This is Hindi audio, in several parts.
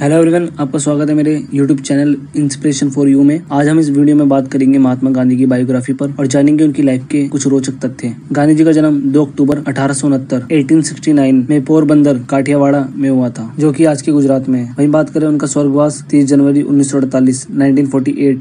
हेलो एवरीवन, आपका स्वागत है मेरे YouTube channel inspiration for you में। आज हम इस वीडियो में बात करेंगे महात्मा गांधी की बायोग्राफी पर और जानेंगे उनकी लाइफ के कुछ रोचक तथ्य। गांधी जी का जन्म 2 अक्टूबर 1869 में पोरबंदर काठियावाड़ा में हुआ था, जो कि आज के गुजरात में है। वहीं बात करें उनका स्वर्गवास 30 जनवरी 1948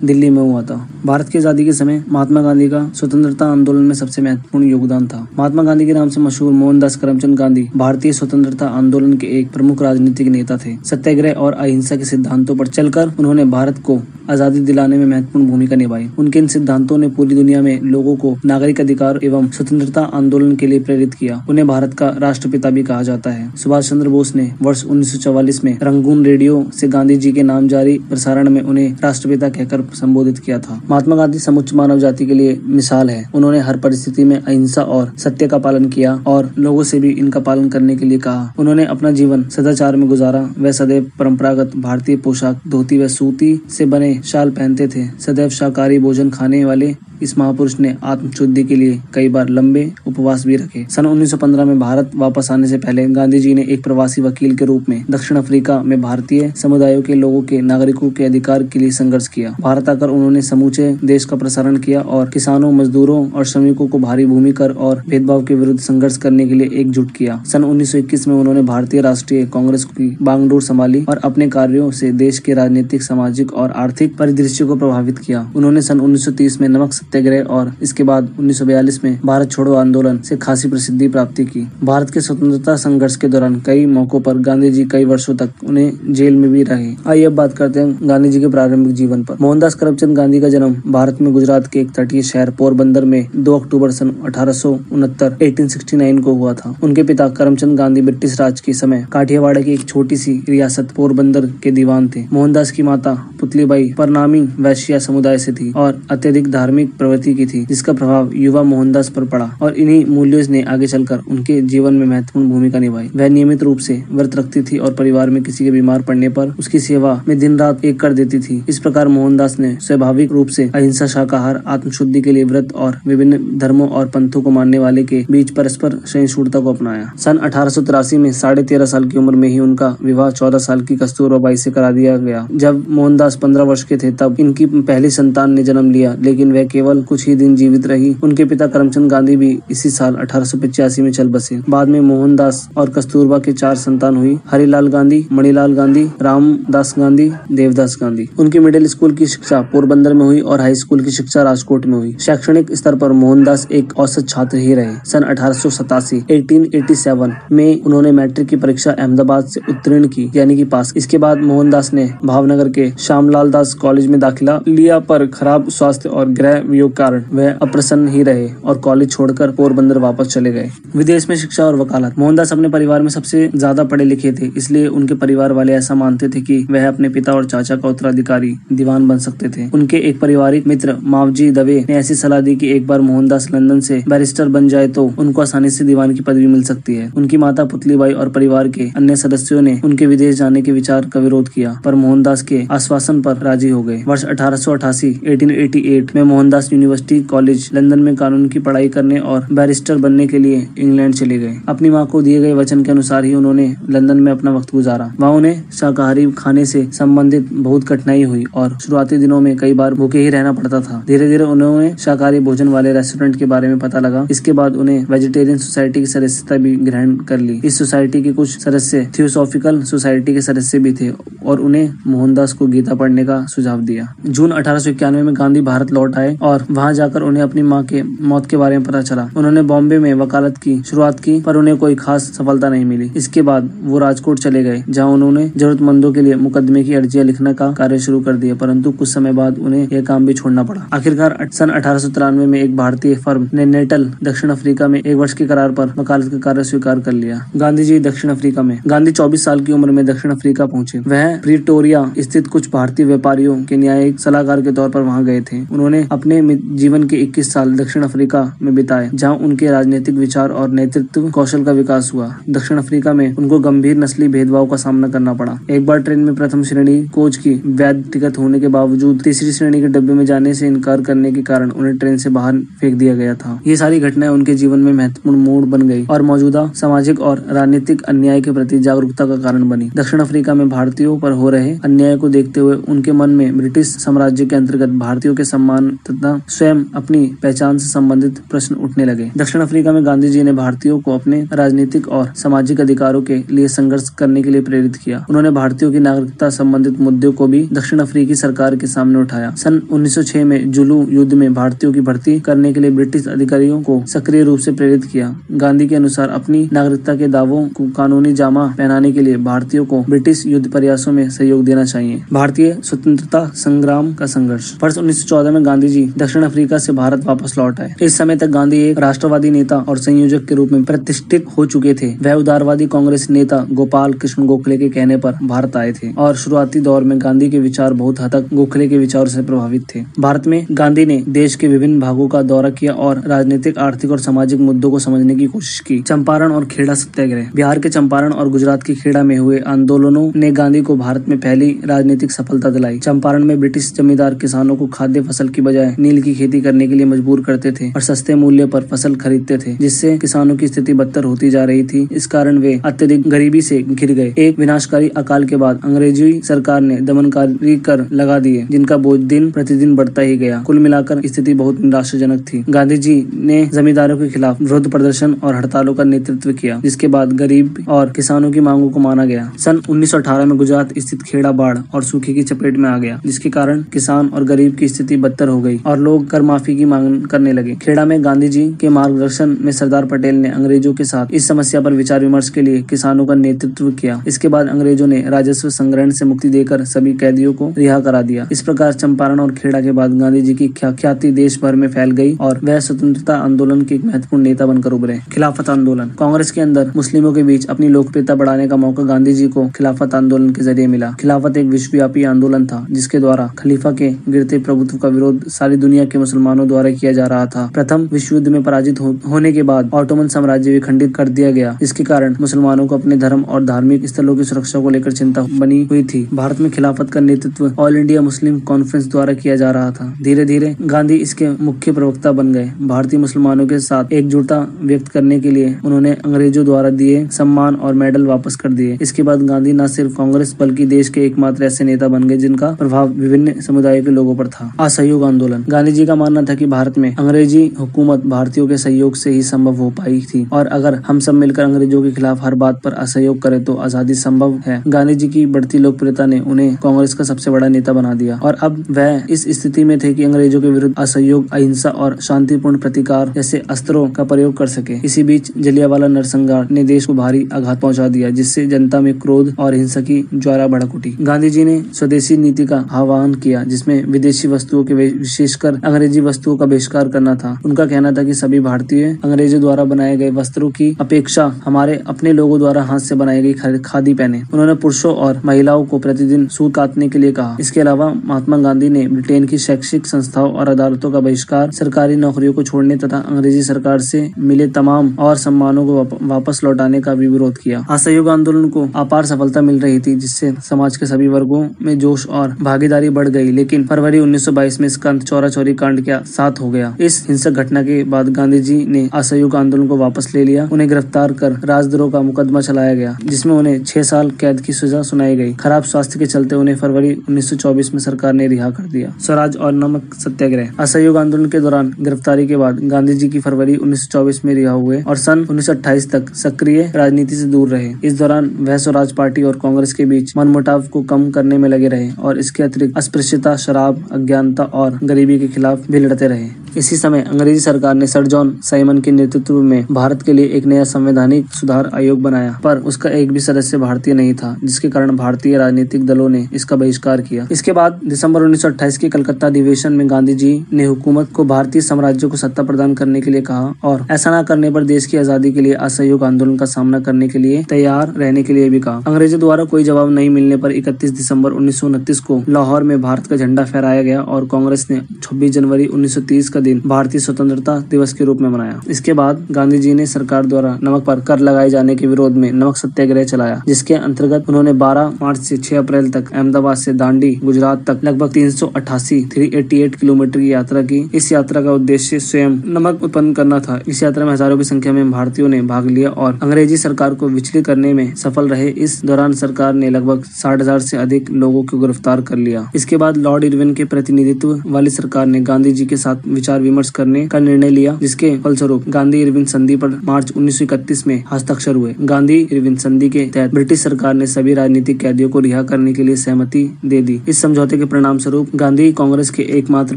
दिल्ली में हुआ था। भारत की आजादी के समय महात्मा गांधी का स्वतंत्रता आंदोलन में सबसे महत्वपूर्ण योगदान था। महात्मा गांधी के नाम से मशहूर मोहनदास करमचंद गांधी भारतीय स्वतंत्रता आंदोलन के एक प्रमुख राजनीतिक नेता थे। सत्याग्रह और अहिंसा के सिद्धांतों पर चलकर उन्होंने भारत को आजादी दिलाने में महत्वपूर्ण भूमिका निभाई। उनके इन सिद्धांतों ने पूरी दुनिया में लोगों को नागरिक अधिकार एवं स्वतंत्रता आंदोलन के लिए प्रेरित किया। उन्हें भारत का राष्ट्रपिता भी कहा जाता है। सुभाष चंद्र बोस ने वर्ष 1944 में रंगून रेडियो से गांधी जी के नाम जारी प्रसारण में उन्हें राष्ट्रपिता कहकर संबोधित किया था। महात्मा गांधी समुच्च मानव जाति के लिए मिसाल है। उन्होंने हर परिस्थिति में अहिंसा और सत्य का पालन किया और लोगों से भी इनका पालन करने के लिए कहा। उन्होंने अपना जीवन सदाचार में गुजारा। वह सदैव परंपरागत भारतीय पोशाक, धोती व सूती से बने शाल पहनते थे। सदैव शाकाहारी भोजन खाने वाले इस महापुरुष ने आत्मशुद्धि के लिए कई बार लंबे उपवास भी रखे। सन 1915 में भारत वापस आने से पहले गांधी जी ने एक प्रवासी वकील के रूप में दक्षिण अफ्रीका में भारतीय समुदायों के लोगों के नागरिकों के अधिकार के लिए संघर्ष किया। भारत आकर उन्होंने समूचे देश का प्रसारण किया और किसानों, मजदूरों और श्रमिकों को भारी भूमि कर और भेदभाव के विरुद्ध संघर्ष करने के लिए एकजुट किया। सन 1921 में उन्होंने भारतीय राष्ट्रीय कांग्रेस की बागडोर संभाली और अपने कार्यों से देश के राजनीतिक, सामाजिक और आर्थिक परिदृश्य को प्रभावित किया। उन्होंने सन 1930 में नमक सत्याग्रह और इसके बाद 1942 में भारत छोड़ो आंदोलन से खासी प्रसिद्धि प्राप्ति की। भारत के स्वतंत्रता संघर्ष के दौरान कई मौकों पर गांधी जी कई वर्षों तक उन्हें जेल में भी रहे। आइए अब बात करते हैं गांधी जी के प्रारंभिक जीवन पर। मोहनदास करमचंद गांधी का जन्म भारत में गुजरात के एक तटीय शहर पोरबंदर में 2 अक्टूबर सन 1869 को हुआ था। उनके पिता करमचंद गांधी ब्रिटिश राज के समय काठियावाड़ा की एक छोटी सी रियासत पोरबंदर के दीवान थे। मोहनदास की माता पुतलीबाई परनामी वैश्य समुदाय से थी और अत्यधिक धार्मिक प्रवृत्ति की थी, जिसका प्रभाव युवा मोहनदास पर पड़ा और इन्हीं मूल्यों ने आगे चलकर उनके जीवन में महत्वपूर्ण भूमिका निभाई। वह नियमित रूप से व्रत रखती थी और परिवार में किसी के बीमार पड़ने पर उसकी सेवा में दिन रात एक कर देती थी। इस प्रकार मोहनदास ने स्वाभाविक रूप से अहिंसा, शाकाहार, आत्मशुद्धि के लिए व्रत और विभिन्न धर्मों और पंथों को मानने वाले के बीच परस्पर सहिष्णुता को अपनाया। सन 1883 में 13.5 साल की उम्र में ही उनका विवाह 14 साल की कस्तूरबा बाई से करा दिया गया। जब मोहनदास 15 वर्ष के थे तब इनकी पहली संतान ने जन्म लिया, लेकिन वह केवल कुछ ही दिन जीवित रही। उनके पिता करमचंद गांधी भी इसी साल 1885 में चल बसे। बाद में मोहनदास और कस्तूरबा के 4 संतान हुई: हरिलाल गांधी, मणिलाल गांधी, रामदास गांधी, देवदास गांधी। उनकी मिडिल स्कूल की शिक्षा पोरबंदर में हुई और हाई स्कूल की शिक्षा राजकोट में हुई। शैक्षणिक स्तर पर मोहनदास एक औसत छात्र ही रहे। सन 1887 में उन्होंने मैट्रिक की परीक्षा अहमदाबाद से उत्तीर्ण की, यानी कि पास। इसके बाद मोहनदास ने भावनगर के श्यामलाल दास कॉलेज में दाखिला लिया, पर खराब स्वास्थ्य और गृह वियोग कारण वह अप्रसन्न ही रहे और कॉलेज छोड़कर पोरबंदर वापस चले गए। विदेश में शिक्षा और वकालत। मोहनदास अपने परिवार में सबसे ज्यादा पढ़े लिखे थे, इसलिए उनके परिवार वाले ऐसा मानते थे कि वह अपने पिता और चाचा का उत्तराधिकारी दीवान बन सकते थे। उनके एक पारिवारिक मित्र मावजी दवे ने ऐसी सलाह दी कि एक बार मोहनदास लंदन से बैरिस्टर बन जाए तो उनको आसानी से दीवान की पदवी मिल सकती है। उनकी माता पुतलीबाई और परिवार के अन्य सदस्यों ने उनके विदेश जाने के विचार का विरोध किया, पर मोहनदास के आश्वासन पर राजी हो गए। वर्ष 1888 में मोहनदास यूनिवर्सिटी कॉलेज लंदन में कानून की पढ़ाई करने और बैरिस्टर बनने के लिए इंग्लैंड चले गए। अपनी मां को दिए गए वचन के अनुसार ही उन्होंने लंदन में अपना वक्त गुजारा। वहाँ उन्हें शाकाहारी खाने से संबंधित बहुत कठिनाई हुई और शुरुआती दिनों में कई बार भूखे ही रहना पड़ता था। धीरे धीरे उन्होंने शाकाहारी भोजन वाले रेस्टोरेंट के बारे में पता लगा। इसके बाद उन्हें वेजिटेरियन सोसाइटी की सदस्यता भी ग्रहण कर ली। इस सोसाइटी के कुछ सदस्य थियोसॉफिकल सोसाइटी के सदस्य भी थे और उन्हें मोहनदास को गीता पढ़ने का सुझाव दिया। जून 1891 में गांधी भारत लौट आए और वहां जाकर उन्हें अपनी मां के मौत के बारे में पता चला। उन्होंने बॉम्बे में वकालत की शुरुआत की, पर उन्हें कोई खास सफलता नहीं मिली। इसके बाद वो राजकोट चले गए, जहां उन्होंने जरूरतमंदों के लिए मुकदमे की अर्जियां लिखने का कार्य शुरू कर दिया, परंतु कुछ समय बाद उन्हें यह काम भी छोड़ना पड़ा। आखिरकार सन 1893 में एक भारतीय फर्म ने नेटल दक्षिण अफ्रीका में 1 वर्ष के करार पर वकालत का कार्य स्वीकार कर लिया। गांधी जी दक्षिण अफ्रीका में। गांधी 24 साल की उम्र में दक्षिण अफ्रीका पहुंचे। वह प्रिटोरिया स्थित कुछ भारतीय व्यापारियों के न्यायिक सलाहकार के तौर पर वहां गए थे। उन्होंने अपने उन्होंने जीवन के 21 साल दक्षिण अफ्रीका में बिताए, जहां उनके राजनीतिक विचार और नेतृत्व कौशल का विकास हुआ। दक्षिण अफ्रीका में उनको गंभीर नस्ली भेदभाव का सामना करना पड़ा। एक बार ट्रेन में प्रथम श्रेणी कोच की वैध टिकट होने के बावजूद तीसरी श्रेणी के डब्बे में जाने से इनकार करने के कारण उन्हें ट्रेन से बाहर फेंक दिया गया था। ये सारी घटनाएं उनके जीवन में महत्वपूर्ण मोड़ बन गई और मौजूदा सामाजिक और राजनीतिक अन्याय के प्रति जागरूकता का कारण बनी। दक्षिण अफ्रीका में भारतीयों पर हो रहे अन्याय को देखते हुए उनके मन में ब्रिटिश साम्राज्य के अंतर्गत भारतीयों के सम्मान तथा स्वयं अपनी पहचान से संबंधित प्रश्न उठने लगे। दक्षिण अफ्रीका में गांधी जी ने भारतीयों को अपने राजनीतिक और सामाजिक अधिकारों के लिए संघर्ष करने के लिए प्रेरित किया। उन्होंने भारतीयों की नागरिकता संबंधित मुद्दों को भी दक्षिण अफ्रीकी सरकार के सामने उठाया। सन 1906 में जुलू युद्ध में भारतीयों की भर्ती करने के लिए ब्रिटिश अधिकारियों को सक्रिय रूप से प्रेरित किया। गांधी के अनुसार अपनी नागरिकता के दावों को कानूनी जामा पहनाने के लिए भारतीयों को ब्रिटिश युद्ध प्रयासों में सहयोग देना चाहिए। भारतीय स्वतंत्रता संग्राम का संघर्ष। वर्ष 1914 में गांधी जी दक्षिण अफ्रीका से भारत वापस लौट आए। इस समय तक गांधी एक राष्ट्रवादी नेता और संयोजक के रूप में प्रतिष्ठित हो चुके थे। वह उदारवादी कांग्रेस नेता गोपाल कृष्ण गोखले के कहने पर भारत आए थे और शुरुआती दौर में गांधी के विचार बहुत हद तक गोखले के विचारों से प्रभावित थे। भारत में गांधी ने देश के विभिन्न भागों का दौरा किया और राजनीतिक, आर्थिक और सामाजिक मुद्दों को समझने की कोशिश की। चंपारण और खेड़ा सत्याग्रह। बिहार के चंपारण और गुजरात के खेड़ा में हुए आंदोलनों ने गांधी को भारत में पहली राजनीतिक सफलता दिलाई। चंपारण में ब्रिटिश जमींदार किसानों को खाद्य फसल की बजाय नील की खेती करने के लिए मजबूर करते थे और सस्ते मूल्य पर फसल खरीदते थे, जिससे किसानों की स्थिति बदतर होती जा रही थी। इस कारण वे अत्यधिक गरीबी से घिर गए। एक विनाशकारी अकाल के बाद अंग्रेजी सरकार ने दमनकारी कर लगा दिए, जिनका बोझ दिन प्रतिदिन बढ़ता ही गया। कुल मिलाकर स्थिति बहुत निराशाजनक थी। गांधी जी ने जमींदारों के खिलाफ विरोध प्रदर्शन और हड़तालों का नेतृत्व किया, जिसके बाद गरीब और किसानों की मांगों को माना गया। सन 1918 में गुजरात स्थित खेड़ा बाढ़ और सूखे की चपेट में आ गया, जिसके कारण किसान और गरीब की स्थिति बदतर हो गई और लोग कर माफी की मांग करने लगे। खेड़ा में गांधी जी के मार्गदर्शन में सरदार पटेल ने अंग्रेजों के साथ इस समस्या पर विचार विमर्श के लिए किसानों का नेतृत्व किया। इसके बाद अंग्रेजों ने राजस्व संग्रहण से मुक्ति देकर सभी कैदियों को रिहा करा दिया। इस प्रकार चंपारण और खेड़ा के बाद गांधी जी की ख्याति देश भर में फैल गई और वह स्वतंत्रता आंदोलन के एक महत्वपूर्ण नेता बनकर उभरे। खिलाफत आंदोलन। कांग्रेस के अंदर मुस्लिमों के बीच अपनी लोकप्रियता बढ़ाने का मौका गांधी जी को खिलाफत आंदोलन के जरिए मिला। खिलाफत एक विश्वव्यापी आंदोलन था, जिसके द्वारा खलीफा के गिरते प्रभुत्व का विरोध सारी दुनिया के मुसलमानों द्वारा किया जा रहा था। प्रथम विश्व युद्ध में पराजित होने के बाद ऑटोमन साम्राज्य विखंडित कर दिया गया, जिसके कारण मुसलमानों को अपने धर्म और धार्मिक स्थलों की सुरक्षा को लेकर चिंता बनी हुई थी। भारत में खिलाफत का नेतृत्व ऑल इंडिया मुस्लिम कॉन्फ्रेंस द्वारा किया जा रहा था। धीरे धीरे गांधी इसके मुख्य प्रवक्ता बन गए। भारतीय मुसलमानों के साथ एकजुटता व्यक्त करने के लिए उन्होंने अंग्रेजों द्वारा दिए सम्मान और मेडल वापस कर दिए। इसके बाद गांधी न सिर्फ कांग्रेस बल्कि देश के एकमात्र ऐसे नेता बन गए जिनका प्रभाव विभिन्न समुदायों के लोगों पर था। असहयोग आंदोलन। गांधी जी का मानना था कि भारत में अंग्रेजी हुकूमत भारतीयों के सहयोग से ही संभव हो पाई थी और अगर हम सब मिलकर अंग्रेजों के खिलाफ हर बात पर असहयोग करें तो आजादी संभव है। गांधी जी की बढ़ती लोकप्रियता ने उन्हें कांग्रेस का सबसे बड़ा नेता बना दिया और अब वह इस स्थिति में थे कि अंग्रेजों के विरुद्ध असहयोग, अहिंसा और शांतिपूर्ण प्रतिकार जैसे अस्त्रों का प्रयोग कर सके। इसी बीच जलियांवाला नरसंहार ने देश को भारी आघात पहुंचा दिया, जिससे जनता में क्रोध और हिंसा की ज्वाला भड़क उठी। गांधी जी ने स्वदेशी नीति का आह्वान किया, जिसमें विदेशी वस्तुओं के विशेषकर अंग्रेजी वस्तुओं का बहिष्कार करना था। उनका कहना था कि सभी भारतीय अंग्रेजों द्वारा बनाए गए वस्त्रों की अपेक्षा हमारे अपने लोगों द्वारा हाथ से बनाई गई खादी पहने। उन्होंने पुरुषों और महिलाओं को प्रतिदिन सूत काटने के लिए कहा। इसके अलावा महात्मा गांधी ने ब्रिटेन की शैक्षिक संस्थाओं और अदालतों का बहिष्कार, सरकारी नौकरियों को छोड़ने तथा अंग्रेजी सरकार से मिले तमाम और सम्मानों को वापस लौटाने का भी विरोध किया। असहयोग आंदोलन को अपार सफलता मिल रही थी, जिससे समाज के सभी वर्गों में जोश और भागीदारी बढ़ गई। लेकिन फरवरी 1922 में इसका अंत चौरा चौरी कांड के साथ हो गया। इस हिंसक घटना के बाद गांधी जी ने असहयोग आंदोलन को वापस ले लिया। उन्हें गिरफ्तार कर राजद्रोह का मुकदमा चलाया गया, जिसमें उन्हें 6 साल कैद की सजा सुनाई गई। खराब स्वास्थ्य के चलते उन्हें फरवरी 1924 में सरकार ने रिहा कर दिया। स्वराज और नमक सत्याग्रह। असहयोग आंदोलन के दौरान गिरफ्तारी के बाद गांधी जी की फरवरी 1924 में रिहा हुए और सन 1928 तक सक्रिय राजनीति से दूर रहे। इस दौरान वह स्वराज पार्टी और कांग्रेस के बीच मनमुटाव को कम करने में लगे रहे और इसके अतिरिक्त अस्पृश्यता, शराब, अज्ञानता और गरीबी के खिलाफ भी लड़ते रहे। इसी समय अंग्रेजी सरकार ने सर जॉन साइमन के नेतृत्व में भारत के लिए एक नया संवैधानिक सुधार आयोग बनाया, पर उसका एक भी सदस्य भारतीय नहीं था, जिसके कारण भारतीय राजनीतिक दलों ने इसका बहिष्कार किया। इसके बाद दिसंबर 1928 के कलकत्ता अधिवेशन में गांधी जी ने हुकूमत को भारतीय साम्राज्य को सत्ता प्रदान करने के लिए कहा और ऐसा न करने पर देश की आजादी के लिए असहयोग आंदोलन का सामना करने के लिए तैयार रहने के लिए भी कहा। अंग्रेजों द्वारा कोई जवाब नहीं मिलने पर 31 दिसंबर 1929 को लाहौर में भारत का झंडा फहराया गया और कांग्रेस ने 26 जनवरी 1930 का दिन भारतीय स्वतंत्रता दिवस के रूप में मनाया। इसके बाद गांधी जी ने सरकार द्वारा नमक पर कर लगाए जाने के विरोध में नमक सत्याग्रह चलाया, जिसके अंतर्गत उन्होंने 12 मार्च से 6 अप्रैल तक अहमदाबाद से दांडी गुजरात तक लगभग 388 किलोमीटर की यात्रा की। इस यात्रा का उद्देश्य स्वयं नमक उत्पन्न करना था। इस यात्रा में हजारों की संख्या में भारतीयों ने भाग लिया और अंग्रेजी सरकार को विचलित करने में सफल रहे। इस दौरान सरकार ने लगभग 60,000 से अधिक लोगों को गिरफ्तार कर लिया। इसके बाद लॉर्ड इरविन के प्रतिनिधित्व वाली सरकार ने गांधी जी के साथ विचार विमर्श करने का निर्णय लिया, जिसके फलस्वरूप गांधी इरविन संधि पर मार्च 1931 में हस्ताक्षर हुए। गांधी इरविन संधि के तहत ब्रिटिश सरकार ने सभी राजनीतिक कैदियों को रिहा करने के लिए सहमति दे दी। इस समझौते के परिणाम स्वरूप गांधी कांग्रेस के एकमात्र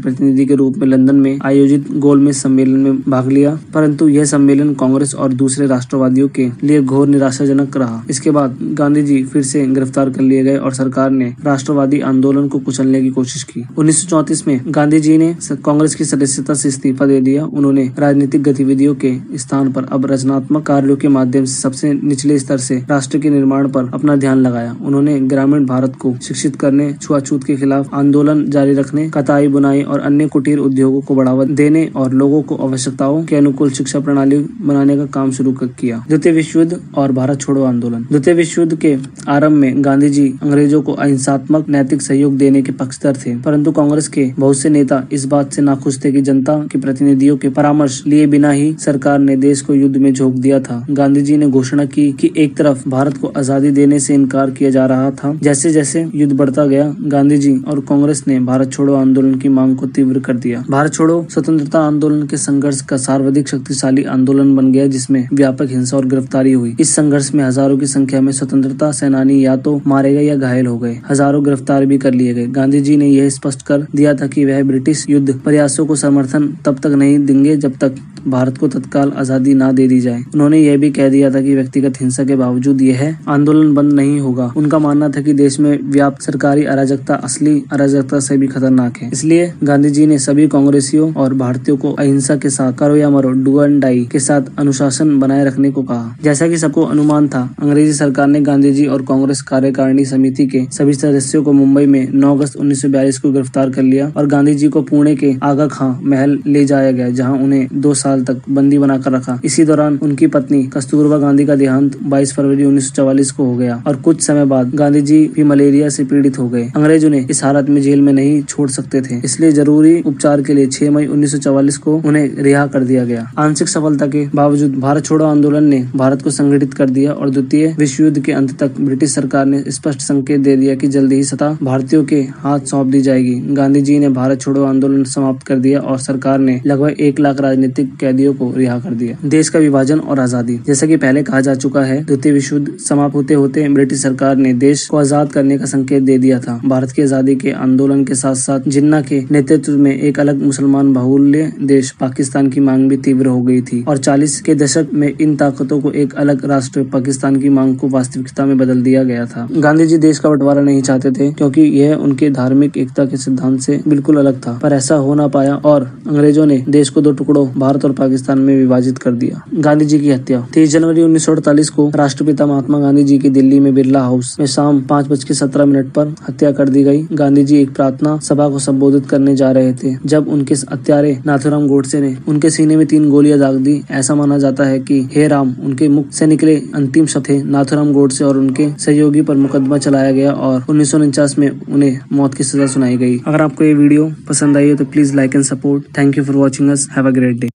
प्रतिनिधि के रूप में लंदन में आयोजित गोलमेज सम्मेलन में भाग लिया, परंतु यह सम्मेलन कांग्रेस और दूसरे राष्ट्रवादियों के लिए घोर निराशाजनक रहा। इसके बाद गांधी जी फिर से गिरफ्तार कर लिए गए और सरकार ने राष्ट्रवादी आंदोलन को कुचलने की कोशिश की। 1934 में गांधी जी ने कांग्रेस की सदस्यता से इस्तीफा दे दिया। उन्होंने राजनीतिक गतिविधियों के स्थान पर अब रचनात्मक कार्यों के माध्यम से सबसे निचले स्तर से राष्ट्र के निर्माण पर अपना ध्यान लगाया। उन्होंने ग्रामीण भारत को शिक्षित करने, छुआछूत के खिलाफ आंदोलन जारी रखने, कताई, बुनाई और अन्य कुटीर उद्योगों को बढ़ावा देने और लोगों को आवश्यकताओं के अनुकूल शिक्षा प्रणाली बनाने का काम शुरू किया। द्वितीय विश्व युद्ध और भारत छोड़ो आंदोलन। द्वितीय विश्व युद्ध के आरंभ में गांधी जी अंग्रेजों को अहिंसात्मक नैतिक सहयोग देने के पक्षधर थे, परंतु कांग्रेस के बहुत से नेता इस बात से नाखुश थे कि जनता के प्रतिनिधियों के परामर्श लिए बिना ही सरकार ने देश को युद्ध में झोंक दिया था। गांधी जी ने घोषणा की कि एक तरफ भारत को आजादी देने से इनकार किया जा रहा था। जैसे जैसे युद्ध बढ़ता गया, गांधी जी और कांग्रेस ने भारत छोड़ो आंदोलन की मांग को तीव्र कर दिया। भारत छोड़ो स्वतंत्रता आंदोलन के संघर्ष का सर्वाधिक शक्तिशाली आंदोलन बन गया, जिसमें व्यापक हिंसा और गिरफ्तारी हुई। इस संघर्ष में हजारों की संख्या में स्वतंत्रता सेनानी या तो मारे गए या घायल हो गए। हजारों गिरफ्तार भी कर लिए गए। गांधी जी ने यह स्पष्ट कर दिया था कि वह ब्रिटिश युद्ध प्रयासों को समर्थन तब तक नहीं देंगे जब तक भारत को तत्काल आजादी ना दे दी जाए। उन्होंने यह भी कह दिया था कि व्यक्तिगत हिंसा के बावजूद यह आंदोलन बंद नहीं होगा। उनका मानना था कि देश में व्याप्त सरकारी अराजकता असली अराजकता से भी खतरनाक है। इसलिए गांधी जी ने सभी कांग्रेसियों और भारतीयों को अहिंसा के साथ करो या मरो, डू एंड डाई के साथ अनुशासन बनाए रखने को कहा। जैसा कि सबको अनुमान था, अंग्रेजी सरकार ने गांधी जी और कांग्रेस कार्यकारिणी समिति के सभी सदस्यों को मुंबई में 9 अगस्त 1942 को गिरफ्तार कर लिया और गांधी जी को पुणे के आगा खां महल ले जाया गया, जहां उन्हें 2 साल तक बंदी बनाकर रखा। इसी दौरान उनकी पत्नी कस्तूरबा गांधी का देहांत 22 फरवरी 1944 को हो गया और कुछ समय बाद गांधी जी भी मलेरिया से पीड़ित हो गए। अंग्रेज उन्हें इस हालत में जेल में नहीं छोड़ सकते थे, इसलिए जरूरी उपचार के लिए 6 मई 1944 को उन्हें रिहा कर दिया गया। आंशिक सफलता के बावजूद भारत छोड़ो आंदोलन ने भारत को संगठित कर दिया और द्वितीय विश्व युद्ध के अंत तक ब्रिटिश सरकार ने स्पष्ट संकेत दे दिया कि जल्द ही सत्ता भारतीयों के हाथ सौंप दी जाएगी। गांधी जी ने भारत छोड़ो आंदोलन समाप्त कर दिया और सरकार ने लगभग 1 लाख राजनीतिक कैदियों को रिहा कर दिया। देश का विभाजन और आजादी। जैसा कि पहले कहा जा चुका है, द्वितीय विश्व युद्ध समाप्त होते होते ब्रिटिश सरकार ने देश को आजाद करने का संकेत दे दिया था। भारत की आजादी के आंदोलन के साथ साथ जिन्ना के नेतृत्व में एक अलग मुसलमान बहुल्य देश पाकिस्तान की मांग भी तीव्र हो गई थी और 40 के दशक में इन ताकतों को एक अलग राष्ट्र पाकिस्तान की मांग को वास्तविकता में बदल दिया गया था। गांधी जी देश का बंटवारा नहीं चाहते थे, क्योंकि यह उनके धार्मिक एकता के सिद्धांत से बिल्कुल अलग था, पर ऐसा हो ना पाया और अंग्रेजों ने देश को 2 टुकड़ों भारत और पाकिस्तान में विभाजित कर दिया। गांधी जी की हत्या। 30 जनवरी 1948 को राष्ट्रपिता महात्मा गांधी जी की दिल्ली में बिरला हाउस में शाम 5:17 पर हत्या कर दी गई। गांधी जी एक प्रार्थना सभा को संबोधित करने जा रहे थे जब उनके हत्यारे नाथूराम गोडसे ने उनके सीने में 3 गोलियां दाग दी। ऐसा माना जाता है कि हे राम उनके मुख से निकले अंतिम शब्द थे। नाथूराम गोडसे और उनके सहयोगी पर मुकदमा चलाया गया और 1949 में उन्हें मौत की सजा सुनाई गई। अगर आपको ये वीडियो पसंद आई हो तो please like and support. Thank you for watching us. Have a great day.